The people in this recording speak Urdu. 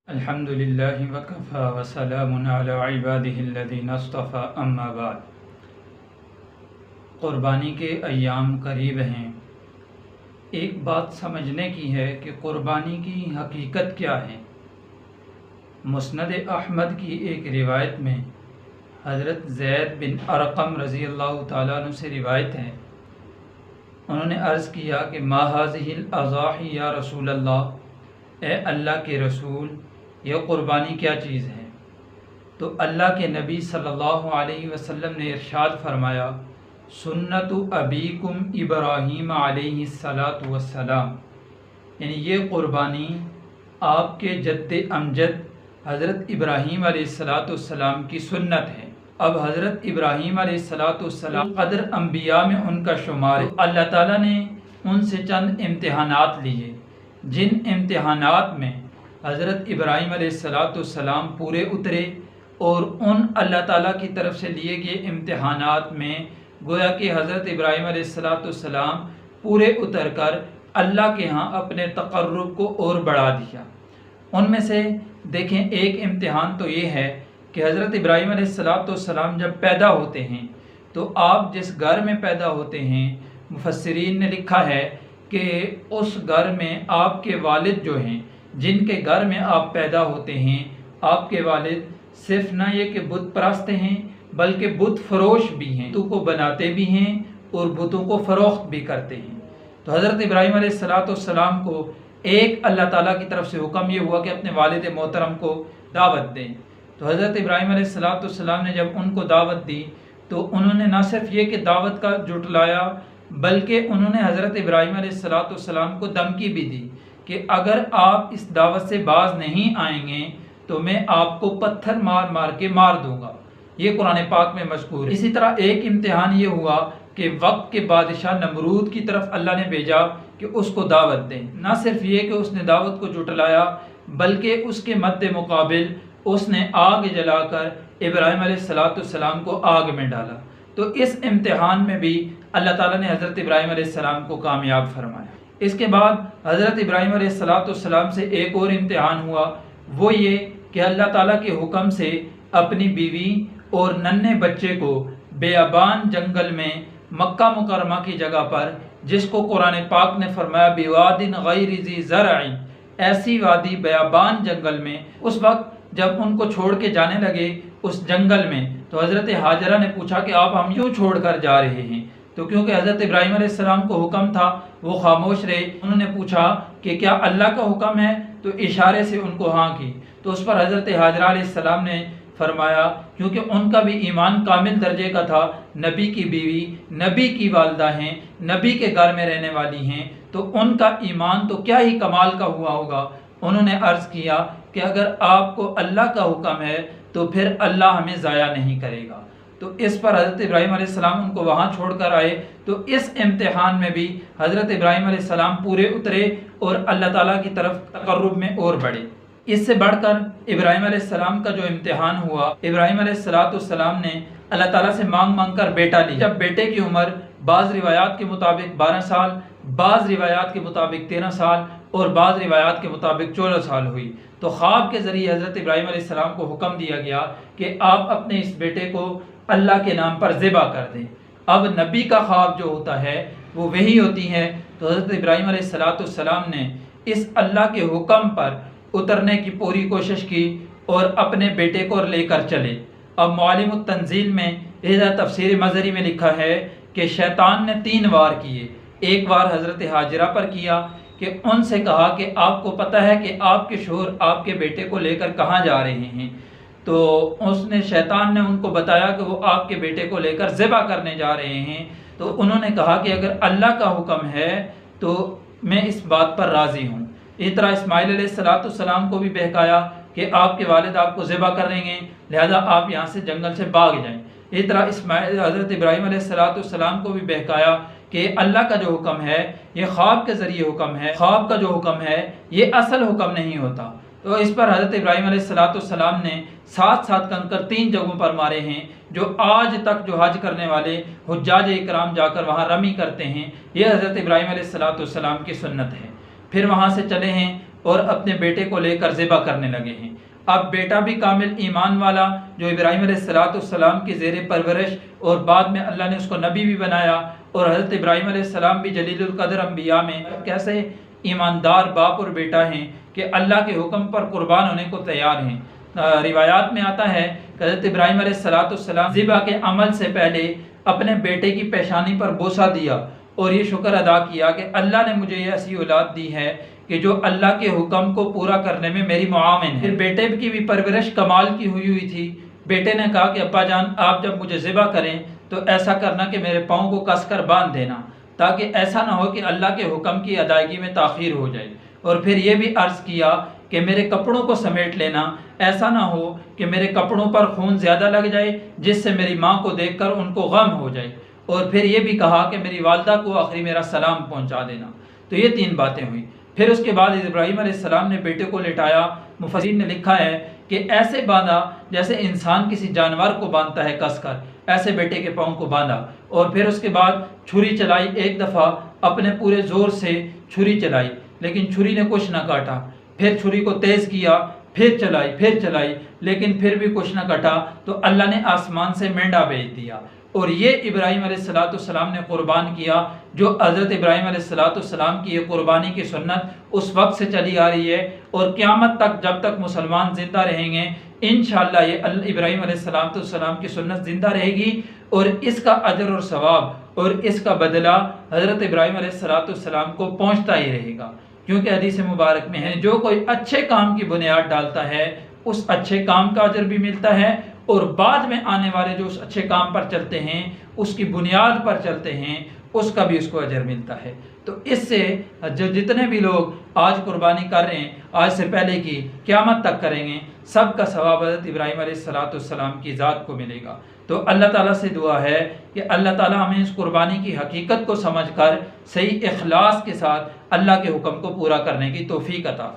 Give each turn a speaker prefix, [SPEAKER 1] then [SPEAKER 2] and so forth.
[SPEAKER 1] الحمدللہ وکفی وسلام علی عبادہ الذین اصطفی اما بعد۔ قربانی کے ایام قریب ہیں۔ ایک بات سمجھنے کی ہے کہ قربانی کی حقیقت کیا ہے۔ مسند احمد کی ایک روایت میں حضرت زید بن ارقم رضی اللہ تعالیٰ عنہ سے روایت ہے، انہوں نے عرض کیا کہ ما هذه الاضاحی یا رسول اللہ، اے اللہ کے رسول یہ قربانی کیا چیز ہے؟ تو اللہ کے نبی صلی اللہ علیہ وسلم نے ارشاد فرمایا، سنت ابیکم ابراہیم علیہ الصلاۃ والسلام، یعنی یہ قربانی آپ کے جد امجد حضرت ابراہیم علیہ الصلاۃ والسلام کی سنت ہے۔ اب حضرت ابراہیم علیہ الصلاۃ والسلام قدر انبیاء میں ان کا شمار ہے۔ اللہ تعالیٰ نے ان سے چند امتحانات لیے، جن امتحانات میں حضرت ابراہیم علیہ السلام پورے اترے، اور ان اللہ تعالیٰ کی طرف سے لیے گئے امتحانات میں گویا کہ حضرت ابراہیم علیہ السلام پورے اتر کر اللہ کے ہاں اپنے تقرب کو اور بڑھا دیا۔ ان میں سے دیکھیں، ایک امتحان تو یہ ہے کہ حضرت ابراہیم علیہ السلام جب پیدا ہوتے ہیں تو آپ جس گھر میں پیدا ہوتے ہیں، مفسرین نے لکھا ہے کہ اس گھر میں آپ کے والد جو ہیں، جن کے گھر میں آپ پیدا ہوتے ہیں، آپ کے والد صرف نہ یہ کہ بت پرست ہیں بلکہ بت فروش بھی ہیں، بتوں کو بناتے بھی ہیں اور بتوں کو فروخت بھی کرتے ہیں۔ تو حضرت ابراہیم علیہ السلام کو ایک اللہ تعالیٰ کی طرف سے حکم یہ ہوا کہ اپنے والد محترم کو دعوت دیں۔ تو حضرت ابراہیم علیہ السلام نے جب ان کو دعوت دی تو انہوں نے نہ صرف یہ کہ دعوت کا جھٹلایا بلکہ انہوں نے حضرت ابراہیم علیہ السلام کو دھمکی بھی دی کہ اگر آپ اس دعوت سے باز نہیں آئیں گے تو میں آپ کو پتھر مار مار کے مار دوں گا۔ یہ قرآن پاک میں مذکور ہے۔ اسی طرح ایک امتحان یہ ہوا کہ وقت کے بادشاہ نمرود کی طرف اللہ نے بھیجا کہ اس کو دعوت دیں۔ نہ صرف یہ کہ اس نے دعوت کو جھٹلایا بلکہ اس کے مد مقابل اس نے آگ جلا کر ابراہیم علیہ السلام کو آگ میں ڈالا۔ تو اس امتحان میں بھی اللہ تعالیٰ نے حضرت ابراہیم علیہ السلام کو کامیاب فرمایا۔ اس کے بعد حضرت ابراہیم علیہ السلام سے ایک اور امتحان ہوا، وہ یہ کہ اللہ تعالیٰ کے حکم سے اپنی بیوی اور ننھے بچے کو بیابان جنگل میں مکہ مکرمہ کی جگہ پر، جس کو قرآن پاک نے فرمایا بواد غیر ذی زرع، ایسی وادی بیابان جنگل میں، اس وقت جب ان کو چھوڑ کے جانے لگے اس جنگل میں تو حضرت ہاجرہ نے پوچھا کہ آپ ہم کیوں چھوڑ کر جا رہے ہیں؟ تو کیونکہ حضرت ابراہیم علیہ السلام کو حکم تھا وہ خاموش رہے۔ انہوں نے پوچھا کہ کیا اللہ کا حکم ہے؟ تو اشارے سے ان کو ہاں کی۔ تو اس پر حضرت ہاجرہ علیہ السلام نے فرمایا، کیونکہ ان کا بھی ایمان کامل درجے کا تھا، نبی کی بیوی، نبی کی والدہ ہیں، نبی کے گھر میں رہنے والی ہیں، تو ان کا ایمان تو کیا ہی کمال کا ہوا ہوگا۔ انہوں نے عرض کیا کہ اگر آپ کو اللہ کا حکم ہے تو پھر اللہ ہمیں ضائع نہیں کرے گا۔ تو اس پر حضرت ابراہیم علیہ السلام ان کو وہاں چھوڑ کر آئے۔ تو اس امتحان میں بھی حضرت ابراہیم علیہ السلام پورے اترے اور اللہ تعالیٰ کی طرف تقرب میں اور بڑھے۔ اس سے بڑھ کر ابراہیم علیہ السلام کا جو امتحان ہوا، ابراہیم علیہ السلام نے اللہ تعالیٰ سے مانگ مانگ کر بیٹا لی۔ جب بیٹے کی عمر بعض روایات کے مطابق 12 سال، بعض روایات کے مطابق 13 سال اور بعض روایات کے مطابق 14 سال ہوئی تو خواب کے ذریعے حضرت ابراہیم علیہ السلام کو حکم دیا گیا کہ آپ اپنے اس بیٹے کو اللہ کے نام پر ذبح کر دیں۔ اب نبی کا خواب جو ہوتا ہے وہ وحی ہوتی ہے، تو حضرت ابراہیم علیہ السلام نے اس اللہ کے حکم پر اترنے کی پوری کوشش کی اور اپنے بیٹے کو لے کر چلے۔ اب معالم التنزیل میں تفسیر مظہری میں لکھا ہے کہ شیطان نے 3 وار کیے۔ ایک وار حضرت ہاجرہ پر کیا کہ ان سے کہا کہ آپ کو پتہ ہے کہ آپ کے شوہر آپ کے بیٹے کو لے کر کہاں جا رہے ہیں؟ تو شیطان نے ان کو بتایا کہ وہ آپ کے بیٹے کو لے کر ذبح کرنے جا رہے ہیں۔ تو انہوں نے کہا کہ اگر اللہ کا حکم ہے تو میں اس بات پر راضی ہوں۔ اس طرح اسماعیل علیہ السلام کو بھی بہکایا کہ آپ کے والد آپ کو ذبح کر دیں گے، لہذا آپ یہاں سے جنگل سے بھاگ جائیں۔ اس طرح حضرت ابراہیم علیہ السلام کو بھی بہکایا کہ اللہ کا جو حکم ہے یہ خواب کے ذریعے حکم ہے، خواب کا جو حکم ہے یہ اصل حکم نہیں ہوتا۔ تو اس پر حضرت ابراہیم علیہ السلام نے 7 کنکر 3 جگہوں پر مارے ہیں، جو آج تک جو حج کرنے والے حجاج اکرام جا کر وہاں رمی کرتے ہیں، یہ حضرت ابراہیم علیہ السلام کی سنت ہے۔ پھر وہاں سے چلے ہیں اور اپنے بیٹے کو لے کر ذبح کرنے لگے ہیں۔ اب بیٹا بھی کامل ایمان والا جو ابراہیم علیہ السلام کی زیر پرورش اور بعد میں اللہ نے اس کو نبی بھی بنایا، اور حضرت ابراہیم علیہ السلام بھی جلیل القدر انبیاء میں کیسے ایماندار باپ اور بیٹا ہیں کہ اللہ کے حکم پر قربان ہونے کو تیار ہیں۔ روایات میں آتا ہے کہ حضرت ابراہیم علیہ السلام ذبح کے عمل سے پہلے اپنے بیٹے کی پیشانی پر بوسہ دیا اور یہ شکر ادا کیا کہ اللہ نے مجھے یہ ایسی اولاد دی ہے کہ جو اللہ کے حکم کو پورا کرنے میں میری معاون ہے۔ پھر بیٹے کی بھی پرورش کمال کی ہوئی تھی۔ بیٹے نے کہا کہ ابا جان آپ جب مجھے ذبح کریں تو ایسا کرنا کہ میرے پاؤں کو کس کر باندھ دینا، تاکہ ایسا نہ ہو کہ اللہ کے حکم کی ادائیگی میں تاخیر ہو جائے۔ اور پھر یہ بھی عرض کیا کہ میرے کپڑوں کو سمیٹ لینا، ایسا نہ ہو کہ میرے کپڑوں پر خون زیادہ لگ جائے جس سے میری ماں کو دیکھ کر ان کو غم ہو جائے۔ اور پھر یہ بھی کہا کہ میری والدہ کو آخری میرا سلام پہنچا دینا۔ تو یہ 3 باتیں ہوئیں۔ پھر اس کے بعد ابراہیم علیہ السلام نے بیٹے کو لٹایا۔ مفسرین نے لکھا ہے کہ ایسے باندھا جیسے انسان کسی جانور کو باندھتا ہے کس کر، ایسے بیٹے کے پاؤں کو باندھا، اور پھر اس کے بعد چھری چلائی، ایک دفعہ اپنے پورے زور سے چھری چلائی، لیکن چھری نے کچھ نہ کاٹا۔ پھر چھری کو تیز کیا، پھر چلائی، لیکن پھر بھی کچھ نہ کٹا، تو اللہ نے آسمان سے مینڈا بھیج دیا، اور یہ ابراہیم علیہ السلام نے قربان کیا۔ جو حضرت ابراہیم علیہ السلام کی یہ قربانی کی سنت اس وقت سے چلی آ رہی ہے، اور قیامت تک جب تک مسلمان زندہ رہیں گے انشاءاللہ یہ ابراہیم علیہ السلام کی سنت زندہ رہے گی، اور اس کا اجر اور ثواب اور اس کا بدلہ حضرت ابراہیم علیہ السلام کو پہنچتا ہی رہے گا، کیونکہ حدیث مبارک میں ہے جو کوئی اچھے کام کی بنیاد ڈالتا ہے اس اچھے کام کا اجر بھی ملتا ہے، اور بعد میں آنے والے جو اس اچھے کام پر چلتے ہیں، اس کی بنیاد پر چلتے ہیں، اس کا بھی اس کو اجر ملتا ہے۔ تو اس سے جو جتنے بھی لوگ آج قربانی کر رہے ہیں، آج سے پہلے کی قیامت تک کریں گے، سب کا ثواب حضرت ابراہیم علیہ السلام کی ذات کو ملے گا۔ تو اللہ تعالیٰ سے دعا ہے کہ اللہ تعالیٰ ہمیں اس قربانی کی حقیقت کو سمجھ کر صحیح اخلاص کے ساتھ اللہ کے حکم کو پورا کرنے کی توفیق عطا